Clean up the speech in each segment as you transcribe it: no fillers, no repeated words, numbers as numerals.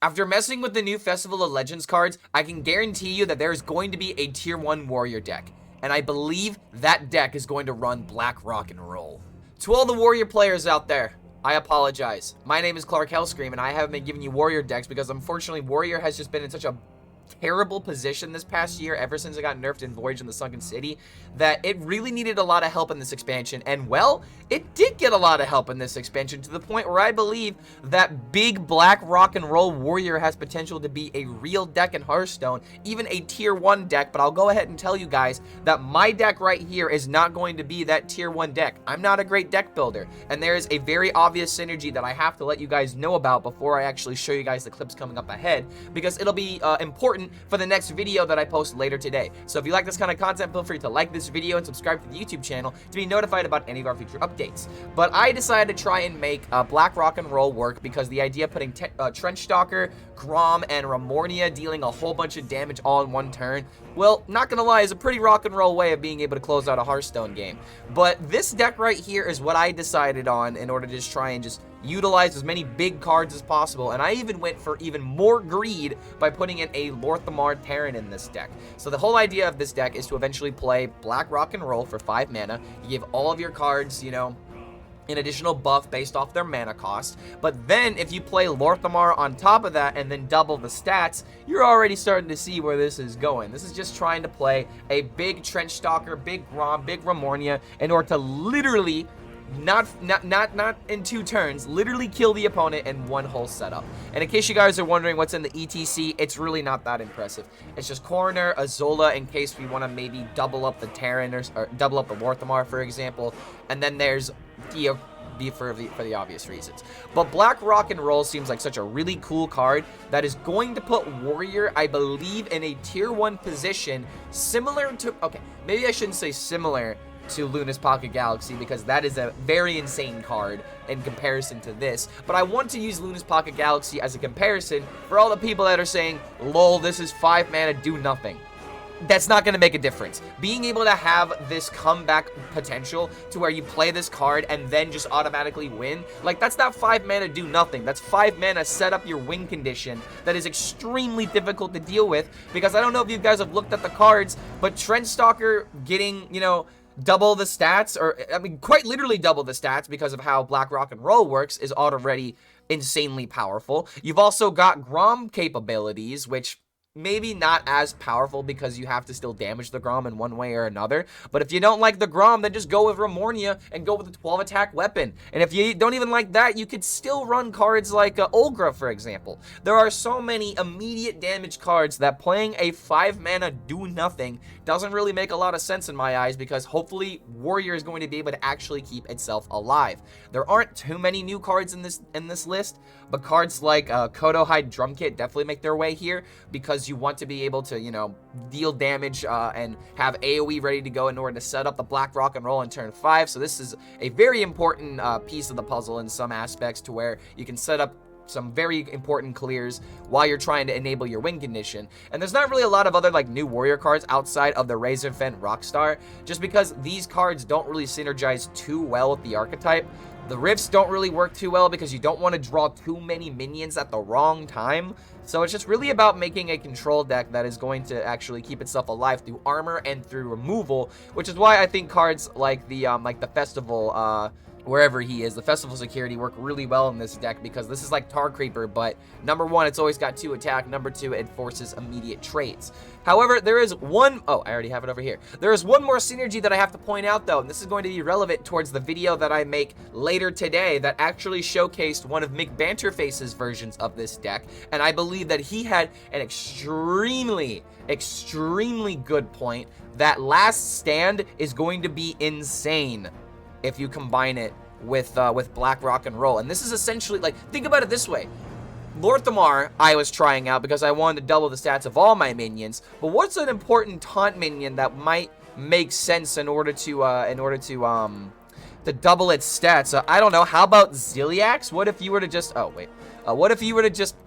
After messing with the new Festival of Legends cards, I can guarantee you that there is going to be a tier 1 warrior deck. And I believe that deck is going to run Blackrock and Roll. To all the warrior players out there, I apologize. My name is Clark HELLSCREAM, and I haven't been giving you warrior decks because unfortunately warrior has just been in such a terrible position this past year, ever since it got nerfed in Voyage in the Sunken City, that it really needed a lot of help in this expansion. And well, it did get a lot of help in this expansion, to the point where I believe that big black rock and roll warrior has potential to be a real deck in Hearthstone, even a tier 1 deck. But I'll go ahead and tell you guys that my deck right here is not going to be that tier 1 deck. I'm not a great deck builder, and there is a very obvious synergy that I have to let you guys know about before I actually show you guys the clips coming up ahead, because it'll be important for the next video that I post later today. So if you like this kind of content, feel free to like this video and subscribe to the YouTube channel to be notified about any of our future updates. But I decided to try and make Black Rock and Roll work because the idea of putting Trench Stalker, Grom, and Ramornia dealing a whole bunch of damage all in one turn, well, not gonna lie, is a pretty rock and roll way of being able to close out a Hearthstone game. But this deck right here is what I decided on in order to just try and just utilize as many big cards as possible, and I even went for even more greed by putting in a Lorthamar Terran in this deck. So the whole idea of this deck is to eventually play Black Rock and Roll for 5 mana. You give all of your cards, you know, an additional buff based off their mana cost, but then if you play Lorthamar on top of that and then double the stats, you're already starting to see where this is going. This is just trying to play a big Trench Stalker, big Grom, big Ramornia in order to literally not in 2 turns, literally kill the opponent in one whole setup. And in case you guys are wondering what's in the ETC, it's really not that impressive. It's just Coroner, Azola, in case we want to maybe double up the Terran or double up the Lorthamar, for example. And then there's Dia for the obvious reasons. But Black Rock and Roll seems like such a really cool card that is going to put Warrior, I believe, in a tier 1 position similar to, okay, maybe I shouldn't say similar to Luna's Pocket Galaxy, because that is a very insane card in comparison to this. But I want to use Luna's Pocket Galaxy as a comparison for all the people that are saying, lol, this is 5 mana, do nothing. That's not going to make a difference. Being able to have this comeback potential to where you play this card and then just automatically win, like, that's not 5 mana do nothing. That's 5 mana set up your win condition that is extremely difficult to deal with, because I don't know if you guys have looked at the cards, but Trench Stalker getting, you know, double the stats, or I mean quite literally double the stats because of how Black Rock and Roll works, is already insanely powerful. You've also got Grom capabilities, which maybe not as powerful because you have to still damage the Grom in one way or another. But if you don't like the Grom, then just go with Ramornia and go with a 12 attack weapon. And if you don't even like that, you could still run cards like Olgra, for example. There are so many immediate damage cards that playing a 5 mana do nothing doesn't really make a lot of sense in my eyes, because hopefully Warrior is going to be able to actually keep itself alive. There aren't too many new cards in this list, but cards like Kodohide Drum Kit definitely make their way here, because you want to be able to, you know, deal damage and have AoE ready to go in order to set up the Black Rock and Roll in turn 5. So this is a very important piece of the puzzle in some aspects, to where you can set up some very important clears while you're trying to enable your win condition. And there's not really a lot of other like new warrior cards outside of the Razorfen Rockstar, just because these cards don't really synergize too well with the archetype. The rifts don't really work too well because you don't want to draw too many minions at the wrong time. So it's just really about making a control deck that is going to actually keep itself alive through armor and through removal, which is why I think cards like the Festival, wherever he is, the Festival Security work really well in this deck, because this is like Tar Creeper, but number 1, it's always got 2 attack, number 2, it forces immediate trades. However, there is one, oh, I already have it over here. There is one more synergy that I have to point out, though, and this is going to be relevant towards the video that I make later today that actually showcased one of Mick Banterface's versions of this deck, and I believe that he had an extremely good point that Last Stand is going to be insane if you combine it with Black Rock and Roll. And this is essentially, like, think about it this way. Lorthamar I was trying out because I wanted to double the stats of all my minions, but what's an important taunt minion that might make sense in order to double its stats? I don't know. How about Ziliax? What if you were to just, what if you were to just,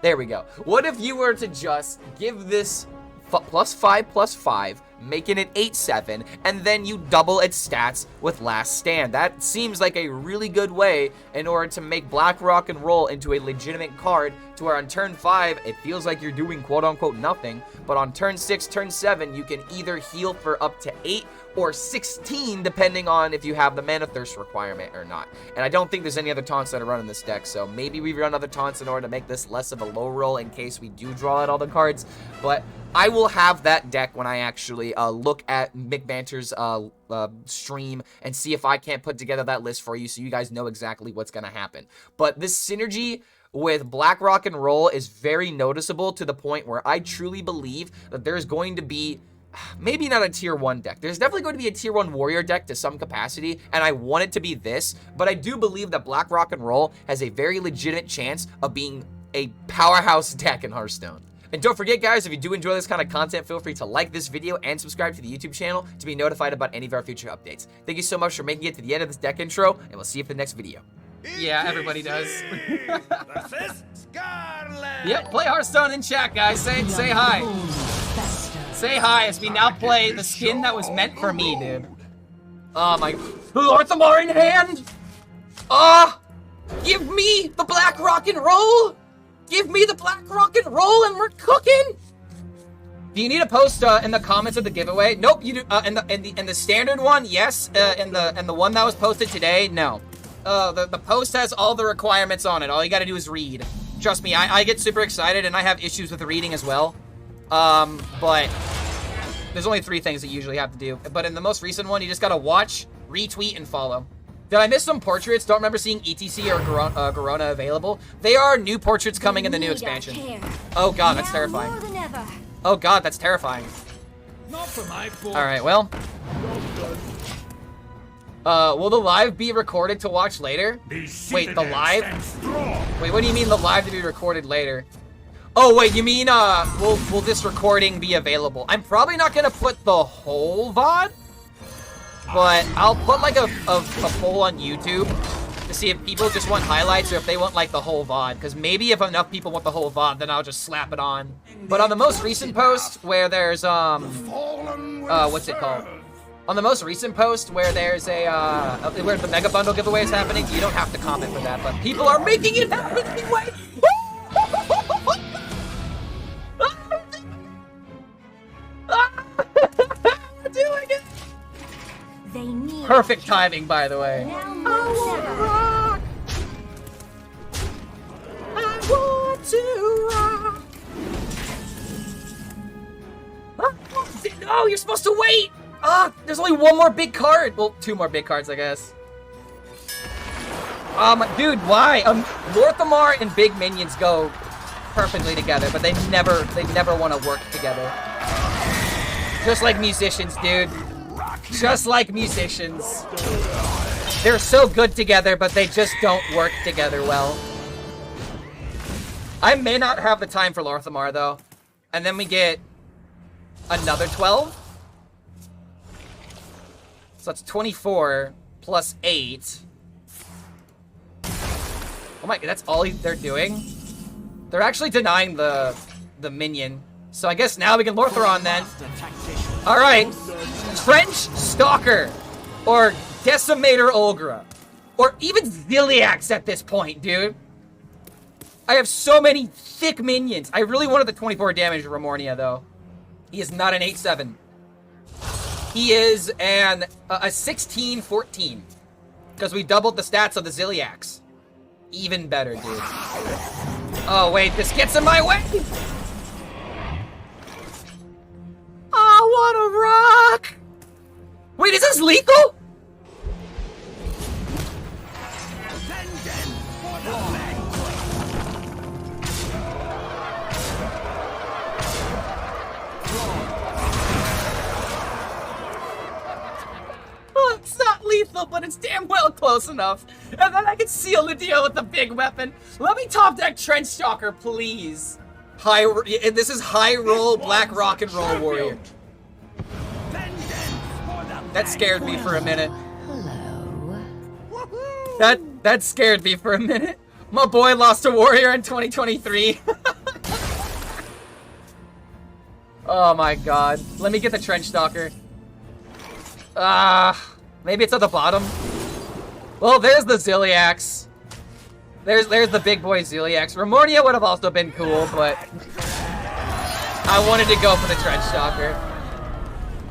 there we go. What if you were to just give this +5/+5 making it 8-7, and then you double its stats with Last Stand. That seems like a really good way in order to make Blackrock and Roll into a legitimate card, to where on turn 5, it feels like you're doing quote-unquote nothing, but on turn 6, turn 7, you can either heal for up to 8 or 16, depending on if you have the Mana Thirst requirement or not. And I don't think there's any other taunts that are running this deck, so maybe we run other taunts in order to make this less of a low roll in case we do draw out all the cards. But I will have that deck when I actually look at Mick Banter's stream and see if I can't put together that list for you so you guys know exactly what's going to happen. But this synergy with Blackrock and Roll is very noticeable, to the point where I truly believe that there's going to be, maybe not a tier 1 deck. There's definitely going to be a tier 1 warrior deck to some capacity, and I want it to be this, but I do believe that Blackrock and Roll has a very legitimate chance of being a powerhouse deck in Hearthstone. And don't forget, guys, if you do enjoy this kind of content, feel free to like this video and subscribe to the YouTube channel to be notified about any of our future updates. Thank you so much for making it to the end of this deck intro, and we'll see you for the next video. Yeah, everybody does. Yep, play Hearthstone in chat, guys. Say hi. Say hi as we now play the skin that was meant for me, dude. Oh my... Orthamar in hand! Give me the Blackrock and Roll! Give me the Blackrock and Roll and we're cooking! Do you need a post in the comments of the giveaway? Nope, you do. In the standard one, yes. In the one that was posted today, no. The post has all the requirements on it. All you gotta do is read. Trust me, I get super excited and I have issues with reading as well. But there's only 3 things that you usually have to do. But in the most recent one, you just gotta watch, retweet, and follow. Did I miss some portraits? Don't remember seeing ETC or Garona available. They are new portraits coming in the new expansion. Oh god, that's terrifying. Oh god, that's terrifying. Alright, well. Will the live be recorded to watch later? Wait, the live? Wait, what do you mean the live to be recorded later? Oh, wait, you mean, will this recording be available? I'm probably not gonna put the whole VOD, but I'll put, like, a poll on YouTube to see if people just want highlights or if they want, like, the whole VOD. Because maybe if enough people want the whole VOD, then I'll just slap it on. But on the most recent post, where there's, what's it called? On the most recent post, where there's where the Mega Bundle giveaway is happening, you don't have to comment for that, but people are making it happen anyway! Doing it! Perfect timing, by the way. I want to rock. No, you're supposed to wait! There's only 1 more big card. Well, 2 more big cards, I guess. Dude, why? Lorthamar and big minions go perfectly together, but they never want to work together. Just like musicians, dude. Just like musicians. They're so good together, but they just don't work together well. I may not have the time for Lorthamar, though. And then we get another 12. So that's 24 plus 8. Oh my, that's all they're doing? They're actually denying the minion. So I guess now we can Lortharon then. Alright. Trench Stalker. Or Decimator Olgra. Or even Ziliax at this point, dude. I have so many thick minions. I really wanted the 24 damage Remornia, though. He is not an 8-7. He is a 16-14. Because we doubled the stats of the Ziliax. Even better, dude. Oh, wait, this gets in my way! I wanna rock! Wait, is this lethal? It's not lethal, but it's damn well close enough. And then I can seal the deal with the big weapon. Let me top deck Trench Stalker, please. This is high roll Blackrock and Roll Warrior. That scared me for a minute. That scared me for a minute. My boy lost a warrior in 2023. Oh my god. Let me get the Trench Stalker. Maybe it's at the bottom. Well, there's the Ziliax. There's the big boy Ziliax. Remornia would have also been cool, but I wanted to go for the Trench Stalker.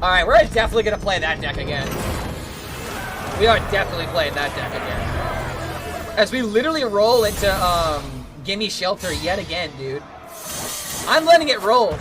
Alright, we're definitely gonna play that deck again. We are definitely playing that deck again. As we literally roll into Gimme Shelter yet again, dude. I'm letting it roll.